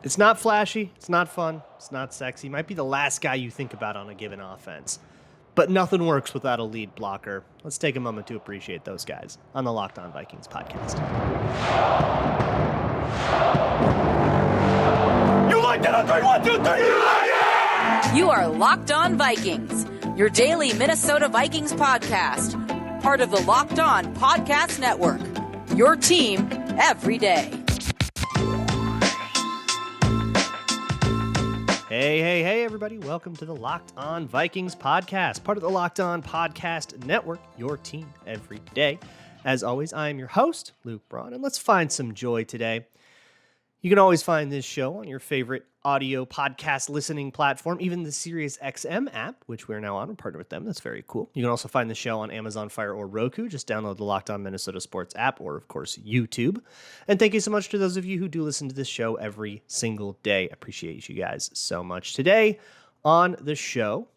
It's not flashy, it's not fun, it's not sexy. Might be the last guy you think about on a given offense. But nothing works without a lead blocker. Let's take a moment to appreciate those guys on the Locked On Vikings podcast. You like that on 3, 1, 2, 3, you like it! You are Locked On Vikings, your daily Minnesota Vikings podcast. Part of the Locked On Podcast Network, your team every day. Hey, everybody. Welcome to the Locked On Vikings podcast, part of the Locked On Podcast Network, your team every day. As always, I am your host, Luke Braun, and let's find some joy today. You can always find this show on your favorite audio podcast listening platform, even the SiriusXM app, which we're now on. We're partnered with them. That's very cool. You can also find the show on Amazon Fire or Roku. Just download the Locked On Minnesota Sports app or, of course, YouTube. And thank you so much to those of you who do listen to this show every single day. I appreciate you guys so much. Today on the show,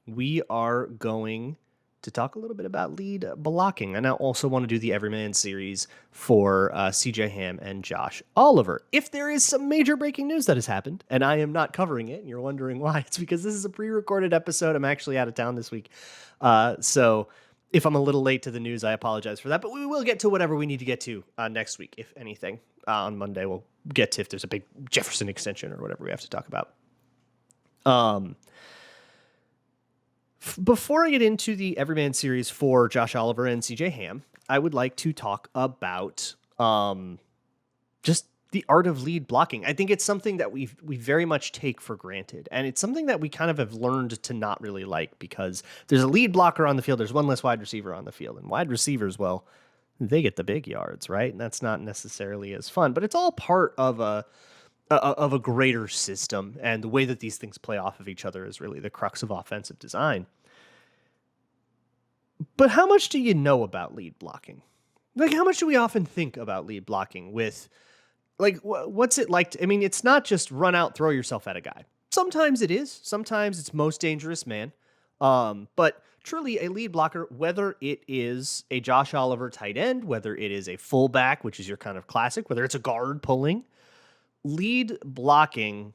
we are going to talk a little bit about lead blocking. And I also want to do the Everyman Series for CJ Ham and Josh Oliver. If there is some major breaking news that has happened, and I am not covering it, and you're wondering why, it's because this is a pre-recorded episode. I'm actually out of town this week. So if I'm a little late to the news, I apologize for that. But we will get to whatever we need to get to next week, if anything. On Monday, we'll get to if there's a big Jefferson extension or whatever we have to talk about. Before I get into the Everyman Series for Josh Oliver and CJ Ham, I would like to talk about just the art of lead blocking. I think it's something that we very much take for granted, and it's something that we kind of have learned to not really like because there's a lead blocker on the field, there's one less wide receiver on the field, and wide receivers, well, they get the big yards, right? And that's not necessarily as fun, but it's all part of a greater system, and the way that these things play off of each other is really the crux of offensive design. But how much do you know about lead blocking? Like, how much do we often think about lead blocking with, like, what's it like? I mean, it's not just run out, throw yourself at a guy. Sometimes it is. Sometimes it's most dangerous man. But truly a lead blocker, whether it is a Josh Oliver tight end, whether it is a fullback, which is your kind of classic, whether it's a guard pulling, lead blocking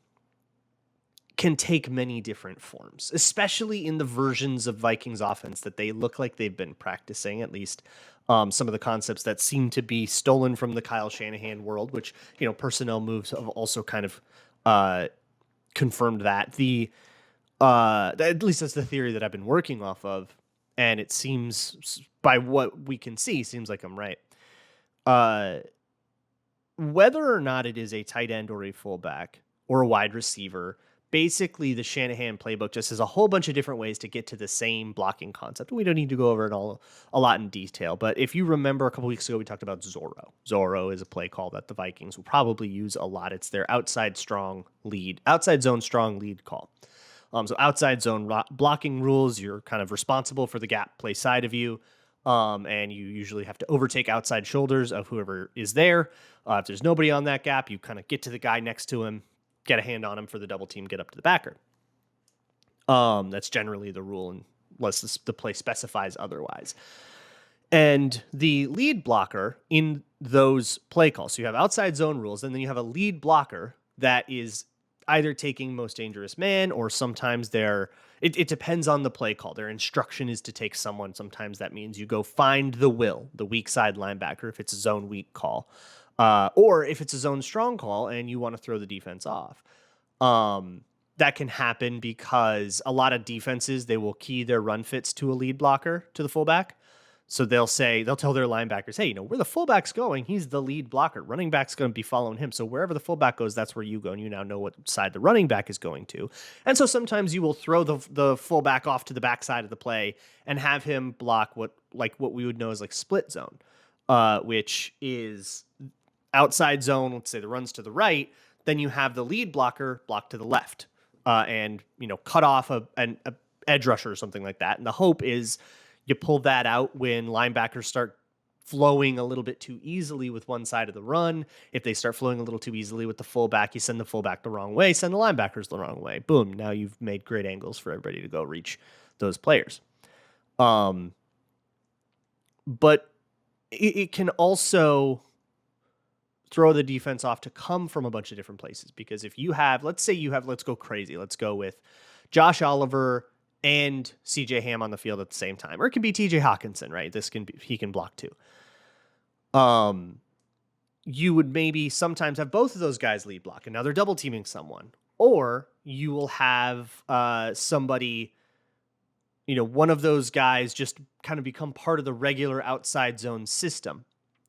can take many different forms, especially in the versions of Vikings offense that they look like they've been practicing, at least some of the concepts that seem to be stolen from the Kyle Shanahan world, which, you know, personnel moves have also kind of confirmed that. At least that's the theory that I've been working off of, and it seems, by what we can see, seems like I'm right. Whether or not it is a tight end or a fullback or a wide receiver, basically the Shanahan playbook just has a whole bunch of different ways to get to the same blocking concept. We don't need to go over it all a lot in detail, but if you remember a couple weeks ago, we talked about Zorro. Zorro is a play call that the Vikings will probably use a lot. It's their outside zone strong lead call. So outside zone blocking rules, you're kind of responsible for the gap play side of you. And you usually have to overtake outside shoulders of whoever is there. If there's nobody on that gap, you kind of get to the guy next to him, get a hand on him for the double team, get up to the backer. That's generally the rule unless the play specifies otherwise. And the lead blocker in those play calls, so you have outside zone rules, and then you have a lead blocker that is either taking most dangerous man, or sometimes it depends on the play call. Their instruction is to take someone. Sometimes that means you go find the weak side linebacker if it's a zone weak call. Or if it's a zone strong call and you want to throw the defense off. That can happen because a lot of defenses, they will key their run fits to a lead blocker, to the fullback. So they'll tell their linebackers, hey, where the fullback's going, he's the lead blocker. Running back's going to be following him. So wherever the fullback goes, that's where you go. And you now know what side the running back is going to. And so sometimes you will throw the fullback off to the backside of the play and have him block what we would know as like split zone, which is outside zone. Let's say the run's to the right. Then you have the lead blocker block to the left and, cut off an edge rusher or something like that. And the hope is you pull that out when linebackers start flowing a little bit too easily with one side of the run. If they start flowing a little too easily with the fullback, you send the fullback the wrong way, send the linebackers the wrong way. Boom. Now you've made great angles for everybody to go reach those players. But it can also throw the defense off to come from a bunch of different places. Because if you have, let's go crazy. Let's go with Josh Oliver and CJ Ham on the field at the same time. Or it can be TJ Hawkinson, right? He can block too. You would maybe sometimes have both of those guys lead block, and now they're double teaming someone. Or you will have somebody, one of those guys just kind of become part of the regular outside zone system.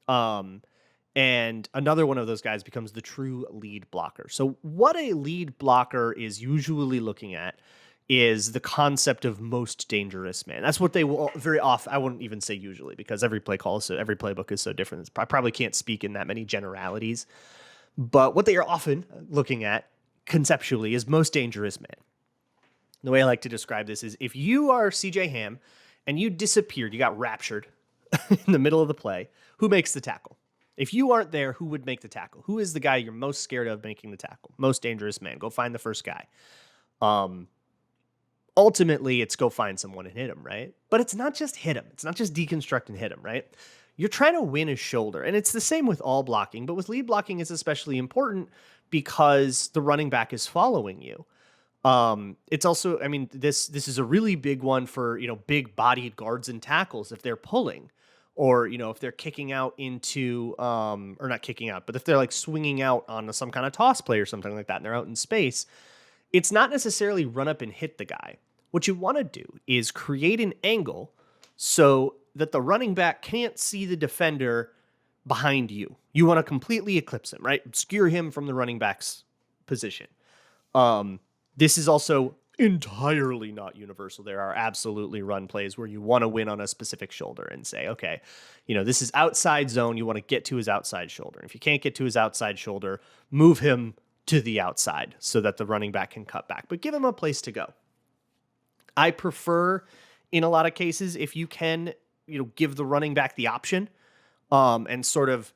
And another one of those guys becomes the true lead blocker. So what a lead blocker is usually looking at is the concept of most dangerous man. That's what they will very often. I wouldn't even say usually, because every playbook is so different. I probably can't speak in that many generalities, but what they are often looking at conceptually is most dangerous man. The way I like to describe this is if you are CJ Ham and you disappeared, you got raptured in the middle of the play, who makes the tackle? If you aren't there, who would make the tackle? Who is the guy you're most scared of making the tackle? Most dangerous man. Go find the first guy. Ultimately, it's go find someone and hit him, right? But it's not just hit him. It's not just deconstruct and hit him, right? You're trying to win his shoulder. And it's the same with all blocking, but with lead blocking, it's especially important because the running back is following you. It's also, this is a really big one for, big bodied guards and tackles if they're pulling, or, if they're kicking out into, or not kicking out, but if they're like swinging out on some kind of toss play or something like that, and they're out in space. It's not necessarily run up and hit the guy. What you want to do is create an angle so that the running back can't see the defender behind you. You want to completely eclipse him, right? Obscure him from the running back's position. This is also entirely not universal. There are absolutely run plays where you want to win on a specific shoulder and say, okay, this is outside zone. You want to get to his outside shoulder. If you can't get to his outside shoulder, move him to the outside so that the running back can cut back, but give him a place to go. I prefer, in a lot of cases, if you can, give the running back the option, and sort of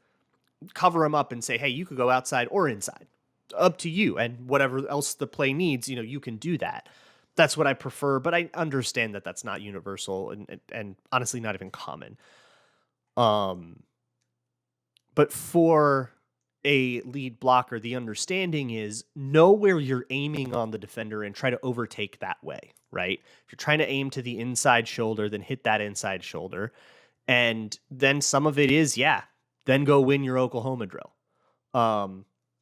cover him up and say, hey, you could go outside or inside, up to you. And whatever else the play needs, you can do that. That's what I prefer, but I understand that that's not universal and honestly not even common. But for a lead blocker, the understanding is know where you're aiming on the defender and try to overtake that way, right? If you're trying to aim to the inside shoulder, then hit that inside shoulder. And then some of it is, then go win your Oklahoma drill.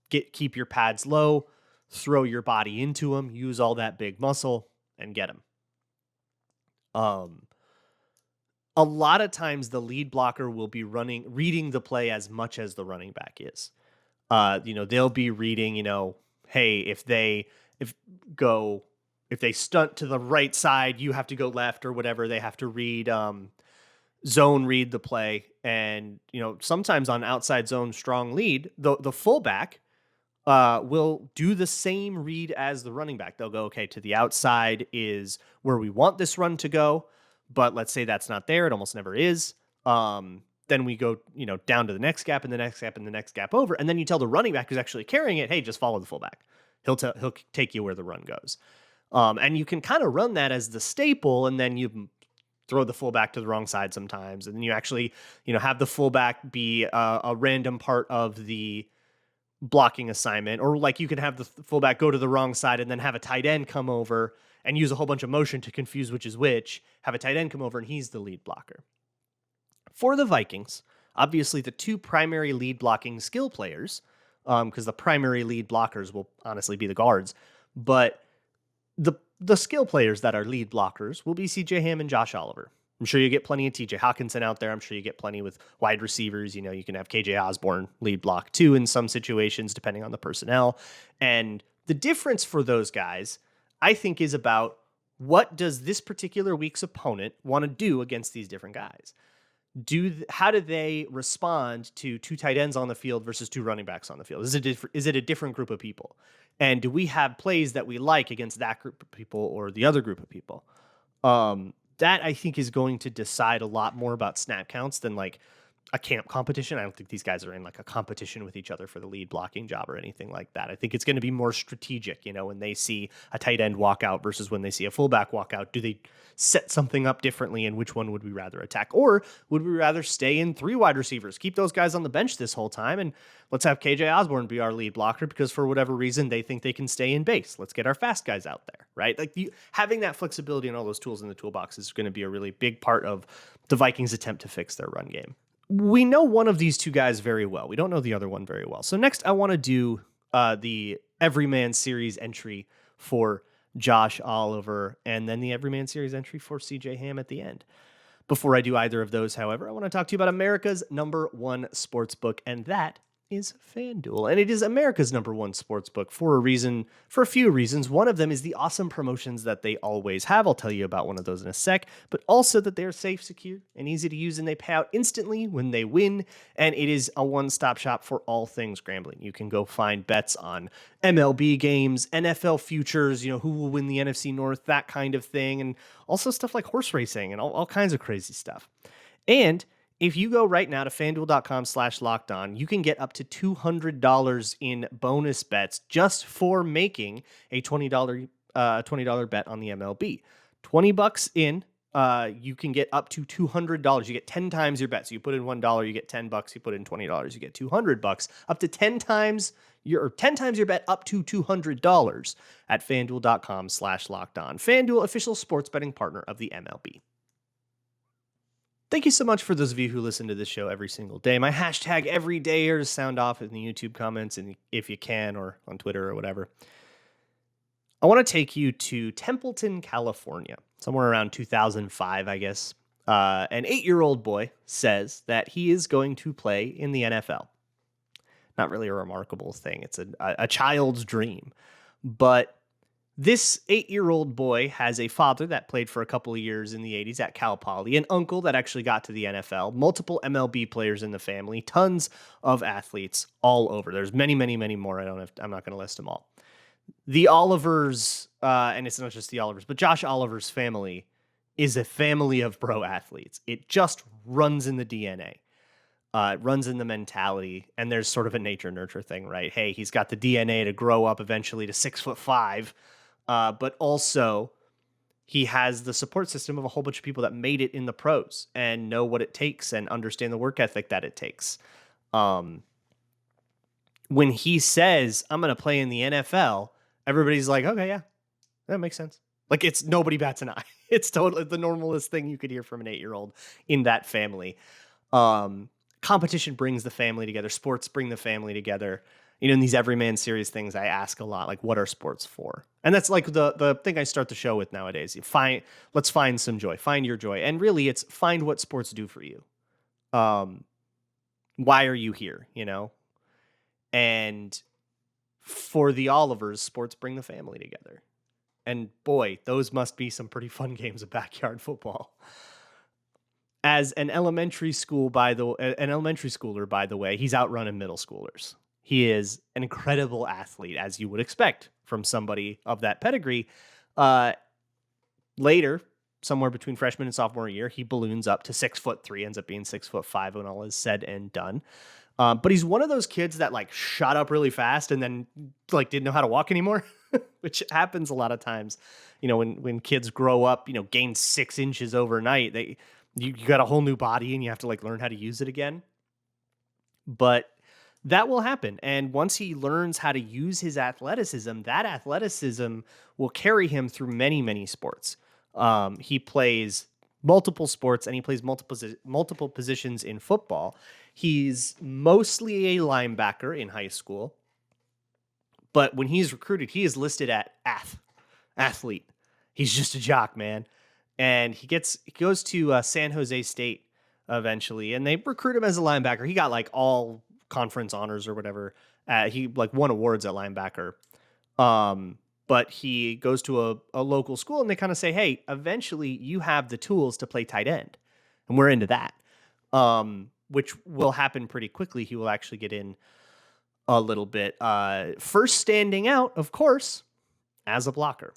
Keep your pads low, throw your body into them, use all that big muscle and get them. A lot of times the lead blocker will be reading the play as much as the running back is. They'll be reading, hey, if they stunt to the right side, you have to go left or whatever. They have to read, zone read the play. And, sometimes on outside zone strong lead, the fullback will do the same read as the running back. They'll go, okay, to the outside is where we want this run to go. But let's say that's not there. It almost never is. Then we go, down to the next gap and the next gap and the next gap over. And then you tell the running back who's actually carrying it, hey, just follow the fullback. He'll take you where the run goes. And you can kind of run that as the staple, and then you throw the fullback to the wrong side sometimes. And then you actually, have the fullback be a random part of the blocking assignment. Or like you can have the fullback go to the wrong side and then have a tight end come over and use a whole bunch of motion to confuse which is which, have a tight end come over and he's the lead blocker. For the Vikings, obviously the two primary lead blocking skill players, because the primary lead blockers will honestly be the guards, but the skill players that are lead blockers will be CJ Ham and Josh Oliver. I'm sure you get plenty of TJ Hawkinson out there. I'm sure you get plenty with wide receivers. You can have KJ Osborne lead block too in some situations, depending on the personnel. And the difference for those guys, I think, is about what does this particular week's opponent want to do against these different guys? How do they respond to two tight ends on the field versus two running backs on the field? Is it a different group of people? And do we have plays that we like against that group of people or the other group of people? That I think is going to decide a lot more about snap counts than like a camp competition. I don't think these guys are in like a competition with each other for the lead blocking job or anything like that. I think it's going to be more strategic, when they see a tight end walk out versus when they see a fullback walk out. Do they set something up differently, and which one would we rather attack? Or would we rather stay in 3 wide receivers, keep those guys on the bench this whole time, and let's have KJ Osborne be our lead blocker because for whatever reason they think they can stay in base. Let's get our fast guys out there, right? Like having that flexibility and all those tools in the toolbox is going to be a really big part of the Vikings' attempt to fix their run game. We know one of these 2 guys very well. We don't know the other one very well. So next I want to do the Everyman Series entry for Josh Oliver, and then the Everyman Series entry for CJ Ham at the end. Before I do either of those, however, I want to talk to you about America's #1 sportsbook, and that is FanDuel. And it is America's #1 sportsbook for a few reasons. One of them is the awesome promotions that they always have. I'll tell you about one of those in a sec, but also that they're safe, secure, and easy to use, and they pay out instantly when they win. And it is a one-stop shop for all things gambling. You can go find bets on MLB games, NFL futures, who will win the NFC North, that kind of thing, and also stuff like horse racing and all kinds of crazy stuff. And if you go right now to FanDuel.com/lockedon, you can get up to $200 in bonus bets just for making a $20 bet on the MLB. $20 in, you can get up to $200. You get 10 times your bet. So you put in $1, you get $10. You put in $20, you get $200. Up to 10 times your bet, up to $200 at FanDuel.com/lockedon. FanDuel, official sports betting partner of the MLB. Thank you so much for those of you who listen to this show every single day. My hashtag everydayers sound off in the YouTube comments, and if you can, or on Twitter or whatever. I want to take you to Templeton, California, somewhere around 2005, I guess. An 8-year-old boy says that he is going to play in the NFL. Not really a remarkable thing. It's a child's dream. But this 8-year-old boy has a father that played for a couple of years in the 80s at Cal Poly, an uncle that actually got to the NFL, multiple MLB players in the family, tons of athletes all over. There's many, many, many more. I'm not going to list them all. The Olivers, and it's not just the Olivers, but Josh Oliver's family is a family of pro athletes. It just runs in the DNA. It runs in the mentality, and there's sort of a nature-nurture thing, right? Hey, he's got the DNA to grow up eventually to 6'5", but also he has the support system of a whole bunch of people that made it in the pros and know what it takes and understand the work ethic that it takes. When he says, I'm going to play in the NFL, everybody's like, okay, yeah, that makes sense. Like, it's nobody bats an eye. It's totally the normalest thing you could hear from an 8-year-old in that family. Competition brings the family together. Sports bring the family together. In these Everyman Series things, I ask a lot, like, what are sports for? And that's like the thing I start the show with nowadays. Let's find some joy. Find your joy. And really, it's find what sports do for you. Why are you here, And for the Olivers, sports bring the family together. And boy, those must be some pretty fun games of backyard football. As an elementary schooler, by the way, he's outrunning middle schoolers. He is an incredible athlete, as you would expect from somebody of that pedigree. Later, somewhere between freshman and sophomore year, he balloons up to 6'3", ends up being 6'5" when all is said and done. But he's one of those kids that shot up really fast and then didn't know how to walk anymore, which happens a lot of times. When kids grow up, gain 6 inches overnight, you got a whole new body and you have to learn how to use it again. But that will happen. And once he learns how to use his athleticism, that athleticism will carry him through many, many sports. He plays multiple sports and he plays multiple positions in football. He's mostly a linebacker in high school, but when he's recruited, he is listed at athlete. He's just a jock, man. And he goes to San Jose State eventually, and they recruit him as a linebacker. He got all conference honors or whatever. He won awards at linebacker. But he goes to a local school, and they kind of say, hey, eventually you have the tools to play tight end. And we're into that, which will happen pretty quickly. He will actually get in a little bit. First standing out, of course, as a blocker,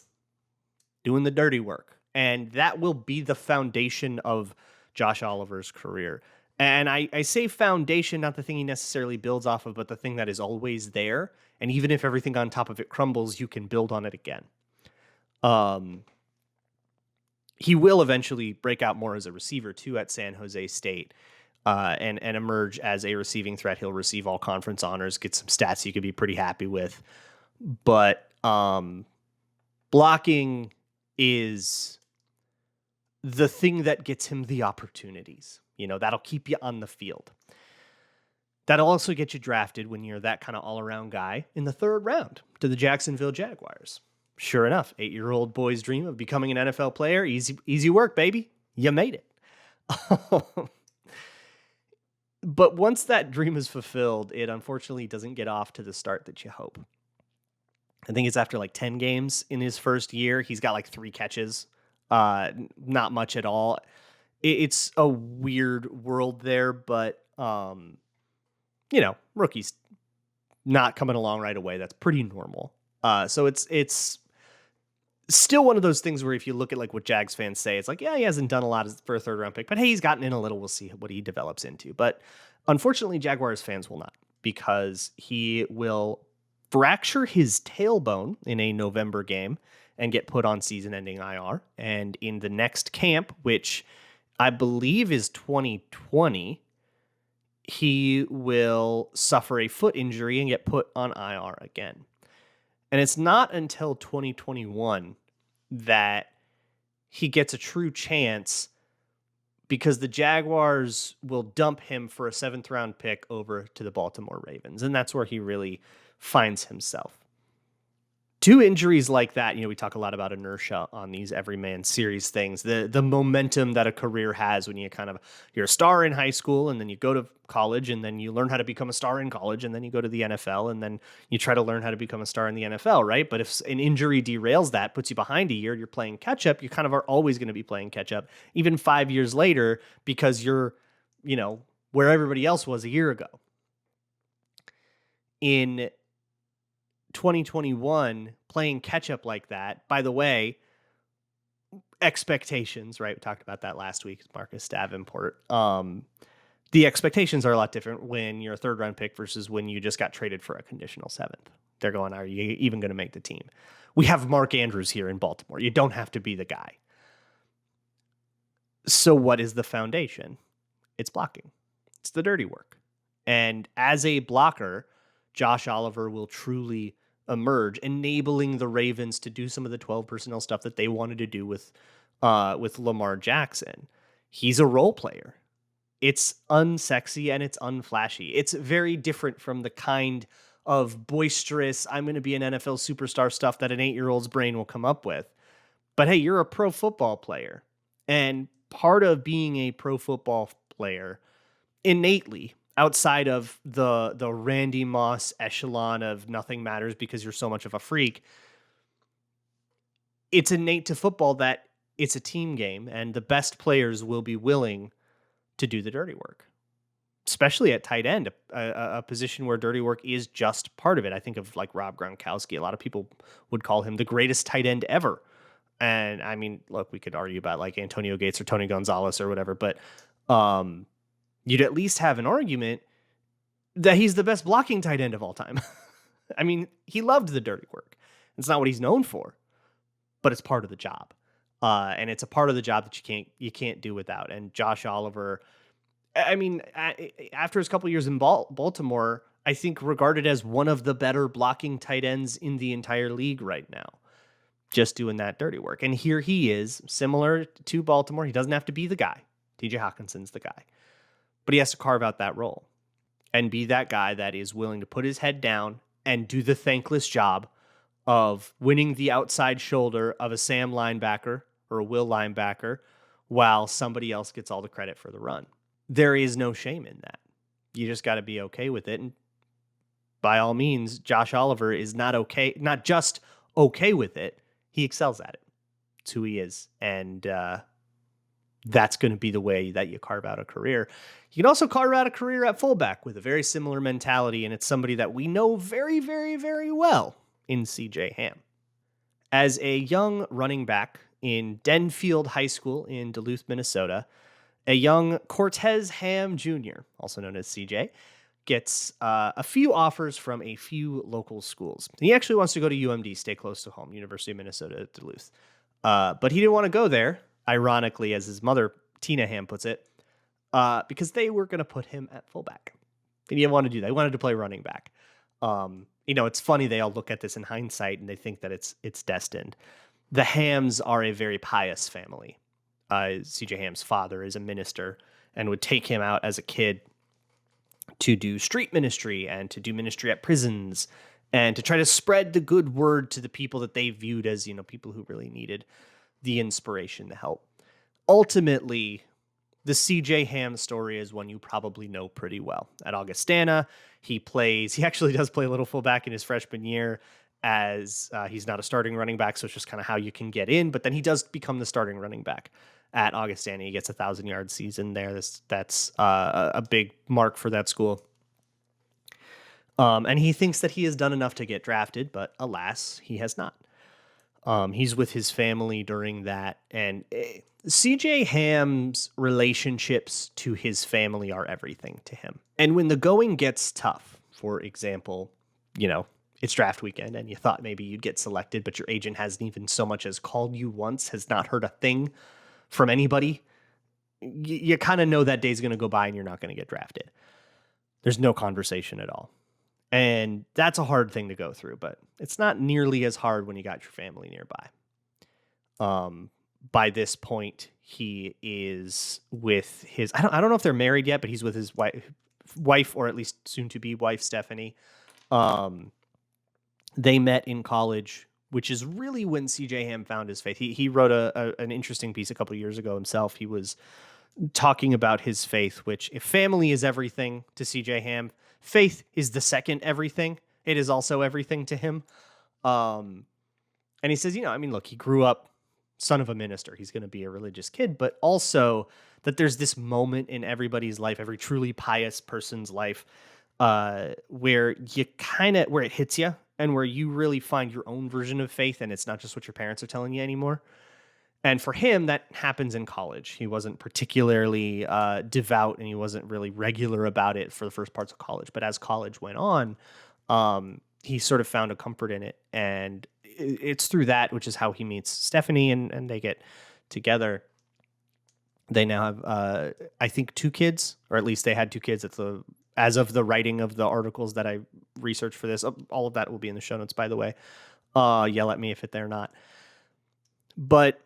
doing the dirty work. And that will be the foundation of Josh Oliver's career. And I say foundation, not the thing he necessarily builds off of, but the thing that is always there. And even if everything on top of it crumbles, you can build on it again. He will eventually break out more as a receiver too at San Jose State, and emerge as a receiving threat. He'll receive all conference honors, get some stats you could be pretty happy with. But blocking is the thing that gets him the opportunities. That'll keep you on the field. That'll also get you drafted when you're that kind of all-around guy in the 3rd round to the Jacksonville Jaguars. Sure enough, 8-year-old boy's dream of becoming an NFL player. Easy work, baby. You made it. But once that dream is fulfilled, it unfortunately doesn't get off to the start that you hope. I think it's after like 10 games in his first year. He's got like 3 catches. Not much at all. It's a weird world there, but rookies not coming along right away. That's pretty normal. So it's still one of those things where if you look at like what Jags fans say, it's like, yeah, he hasn't done a lot for a 3rd round pick, but hey, he's gotten in a little. We'll see what he develops into. But unfortunately, Jaguars fans will not, because he will fracture his tailbone in a November game and get put on season-ending IR. And in the next camp, which I believe is 2020, he will suffer a foot injury and get put on IR again. And it's not until 2021 that he gets a true chance, because the Jaguars will dump him for a 7th round pick over to the Baltimore Ravens. And that's where he really finds himself. 2 injuries like that, we talk a lot about inertia on these Everyman Series things, the momentum that a career has when you're a star in high school, and then you go to college, and then you learn how to become a star in college, and then you go to the NFL, and then you try to learn how to become a star in the NFL, right? But if an injury derails that, puts you behind a year, you're playing catch up, you kind of are always going to be playing catch up, even 5 years later, because you're, where everybody else was a year ago. In 2021, playing catch up like that, by the way, expectations, right? We talked about that last week, Marcus Davenport. The expectations are a lot different when you're a 3rd round pick versus when you just got traded for a conditional 7th. They're going, are you even going to make the team? We have Mark Andrews here in Baltimore. You don't have to be the guy. So what is the foundation? It's blocking. It's the dirty work. And as a blocker, Josh Oliver will truly emerge, enabling the Ravens to do some of the 12 personnel stuff that they wanted to do with Lamar Jackson. He's a role player. It's unsexy and it's unflashy. It's very different from the kind of boisterous, I'm going to be an NFL superstar stuff that an 8-year-old's brain will come up with. But hey, you're a pro football player. And part of being a pro football player innately, outside of the Randy Moss echelon of nothing matters because you're so much of a freak, it's innate to football that it's a team game, and the best players will be willing to do the dirty work, especially at tight end, a position where dirty work is just part of it. I think of like Rob Gronkowski. A lot of people would call him the greatest tight end ever. And I mean, look, we could argue about like Antonio Gates or Tony Gonzalez or whatever, but you'd at least have an argument that he's the best blocking tight end of all time. I mean, he loved the dirty work. It's not what he's known for, but it's part of the job. And it's a part of the job that you can't do without. And Josh Oliver, I mean, after his couple years in Baltimore, I think regarded as one of the better blocking tight ends in the entire league right now, just doing that dirty work. And here he is, similar to Baltimore. He doesn't have to be the guy. TJ Hawkinson's the guy. But he has to carve out that role and be that guy that is willing to put his head down and do the thankless job of winning the outside shoulder of a Sam linebacker or a Will linebacker while somebody else gets all the credit for the run. There is no shame in that. You just got to be okay with it. And by all means, Josh Oliver is not just okay with it. He excels at it. It's who he is. And that's going to be the way that you carve out a career. You can also carve out a career at fullback with a very similar mentality, and it's somebody that we know very, very, very well in CJ Ham. As a young running back in Denfield High School in Duluth, Minnesota, A young Cortez Ham Jr., also known as CJ, gets a few offers from a few local schools. He actually wants to go to UMD, stay close to home, University of Minnesota at Duluth. But he didn't want to go there, ironically, as his mother, Tina Ham, puts it, because they were going to put him at fullback. He didn't want to do that. He wanted to play running back. It's funny. They all look at this in hindsight and they think that it's destined. The Hams are a very pious family. CJ Ham's father is a minister and would take him out as a kid to do street ministry and to do ministry at prisons and to try to spread the good word to the people that they viewed as, people who really needed the inspiration, the help. Ultimately, the CJ Ham story is one you probably know pretty well. At Augustana, he actually does play a little fullback in his freshman year, as he's not a starting running back, so it's just kind of how you can get in, but then he does become the starting running back at Augustana. He gets 1,000-yard season there. That's a big mark for that school. And he thinks that he has done enough to get drafted, but alas, he has not. He's with his family during that, and CJ Ham's relationships to his family are everything to him. And when the going gets tough, for example, it's draft weekend and you thought maybe you'd get selected, but your agent hasn't even so much as called you once, has not heard a thing from anybody, you kind of know that day's going to go by and you're not going to get drafted. There's no conversation at all. And that's a hard thing to go through, but it's not nearly as hard when you got your family nearby. By this point, he is with his, I don't know if they're married yet, but he's with his wife, or at least soon to be wife, Stephanie. They met in college, which is really when CJ Ham found his faith. He wrote an interesting piece a couple of years ago himself. He was talking about his faith, which, if family is everything to CJ Ham, faith is the second everything. It is also everything to him. And he says, look, he grew up son of a minister. He's going to be a religious kid, but also that there's this moment in everybody's life, every truly pious person's life, where it hits you and where you really find your own version of faith, and it's not just what your parents are telling you anymore. And for him, that happens in college. He wasn't particularly devout, and he wasn't really regular about it for the first parts of college. But as college went on, he sort of found a comfort in it. And it's through that, which is how he meets Stephanie, and they get together. They now have, I think, 2 kids, or at least they had 2 kids as of the writing of the articles that I researched for this. All of that will be in the show notes, by the way. Yell at me if they're not. But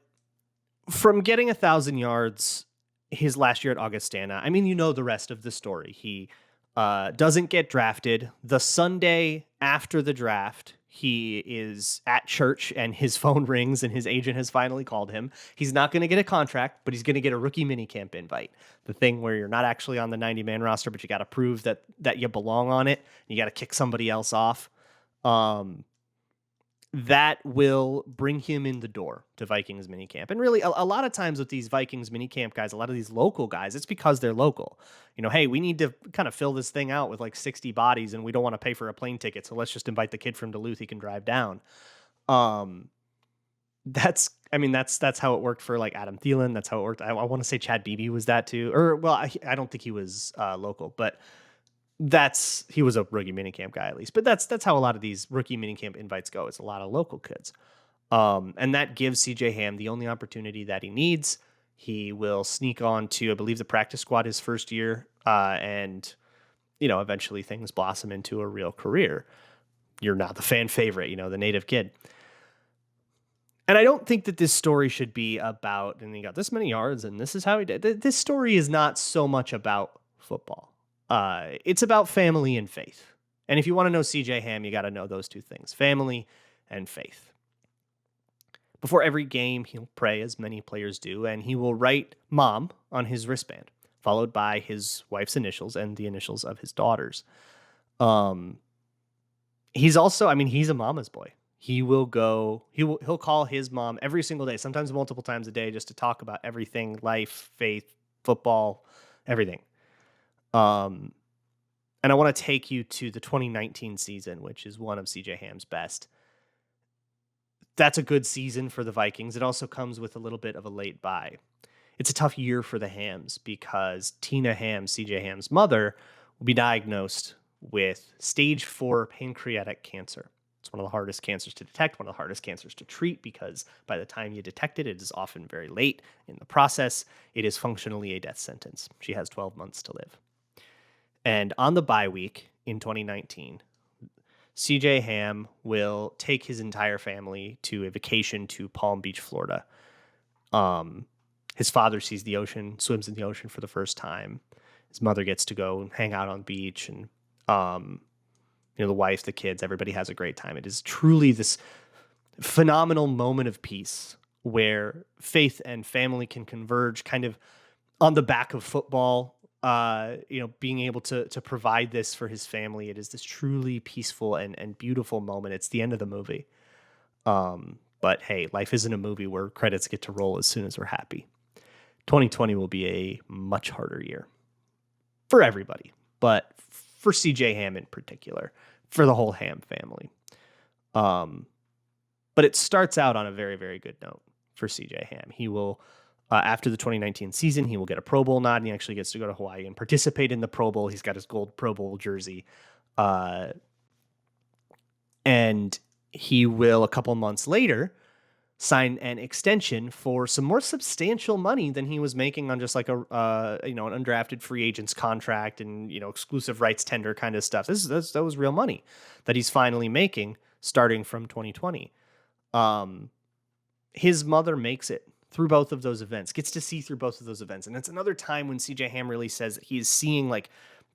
from getting 1,000 yards his last year at Augustana, the rest of the story. He doesn't get drafted. The Sunday after the draft, he is at church and his phone rings and his agent has finally called him. He's not going to get a contract, but he's going to get a rookie minicamp invite. The thing where you're not actually on the 90-man roster, but you got to prove that you belong on it. You got to kick somebody else off. That will bring him in the door to Vikings minicamp. And really, a lot of times with these Vikings minicamp guys, a lot of these local guys, it's because they're local. Hey, we need to kind of fill this thing out with like 60 bodies and we don't want to pay for a plane ticket, so let's just invite the kid from Duluth. He can drive down. That's how it worked for like Adam Thielen. That's how it worked. I want to say Chad Beebe was that too. Or, well, I don't think he was local, but he was a rookie minicamp guy at least. But that's how a lot of these rookie minicamp invites go. It's a lot of local kids. And that gives CJ Ham the only opportunity that he needs. He will sneak on to, I believe, the practice squad his first year. And, eventually things blossom into a real career. You're now the fan favorite, the native kid. And I don't think that this story should be about, and he got this many yards and this is how he did. This story is not so much about football. It's about family and faith. And if you want to know CJ Ham, you got to know those two things, family and faith. Before every game, he'll pray, as many players do, and he will write mom on his wristband, followed by his wife's initials and the initials of his daughters. He's also, he's a mama's boy. He'll call his mom every single day, sometimes multiple times a day, just to talk about everything, life, faith, football, everything. And I want to take you to the 2019 season, which is one of CJ Ham's best. That's a good season for the Vikings. It also comes with a little bit of a late bye. it's a tough year for the Hams because Tina Ham, CJ Ham's mother, will be diagnosed with stage 4 pancreatic cancer. It's one of the hardest cancers to detect, one of the hardest cancers to treat, because by the time you detect it, it is often very late in the process. It is functionally a death sentence. She has 12 months to live. And on the bye week in 2019, CJ Ham will take his entire family to a vacation to Palm Beach, Florida. His father sees the ocean, swims in the ocean for the first time. His mother gets to go and hang out on the beach, and the wife, the kids, everybody has a great time. It is truly this phenomenal moment of peace where faith and family can converge, kind of on the back of football. Being able to provide this for his family, it is this truly peaceful and beautiful moment. It's the end of the movie. But hey, life isn't a movie where credits get to roll as soon as we're happy. 2020 will be a much harder year for everybody, but for CJ Ham in particular, for the whole Ham family. But it starts out on a very, very good note for CJ Ham. He will, after the 2019 season, he will get a Pro Bowl nod, and he actually gets to go to Hawaii and participate in the Pro Bowl. He's got his gold Pro Bowl jersey. And he will, a couple months later, sign an extension for some more substantial money than he was making on just like an undrafted free agent's contract and, exclusive rights tender kind of stuff. That was real money that he's finally making starting from 2020. His mother makes it through both of those events, gets to see through both of those events. And it's another time when CJ Ham really says that he is seeing like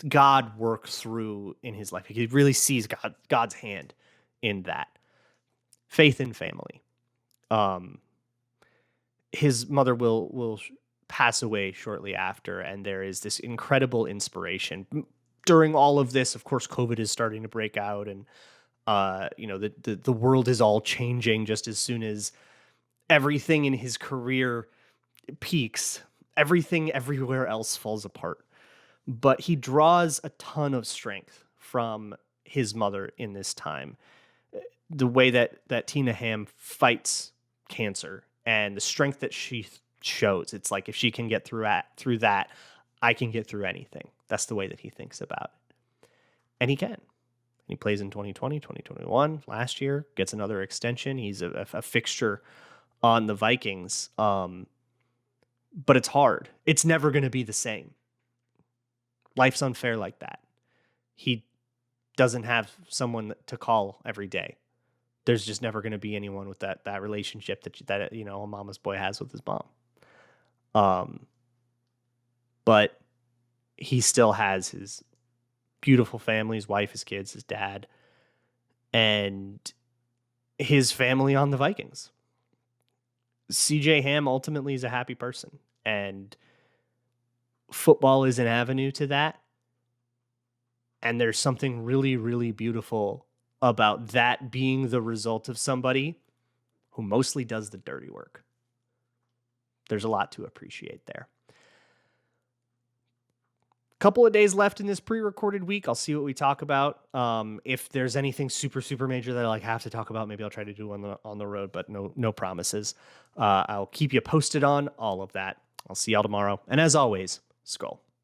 God work through in his life. He really sees God's hand in that. Faith and family. His mother will pass away shortly after, and there is this incredible inspiration. During all of this, of course, COVID is starting to break out, and the world is all changing just as soon as everything in his career peaks. Everything everywhere else falls apart. But he draws a ton of strength from his mother in this time. The way that Tina Ham fights cancer and the strength that she shows. It's like, if she can get through that, I can get through anything. That's the way that he thinks about it. And he can. And he plays in 2020, 2021. Last year, gets another extension. He's a fixture on the Vikings. But it's hard. It's never going to be the same. Life's unfair like that. He doesn't have someone to call every day. There's just never going to be anyone with that relationship that a mama's boy has with his mom. But he still has his beautiful family, his wife, his kids, his dad, and his family on the Vikings. CJ Ham ultimately is a happy person, and football is an avenue to that. And there's something really, really beautiful about that being the result of somebody who mostly does the dirty work. There's a lot to appreciate there. Couple of days left in this pre-recorded week. I'll see what we talk about. If there's anything super, super major that I have to talk about, maybe I'll try to do on the road, but no promises. I'll keep you posted on all of that. I'll see y'all tomorrow. And as always, Skull.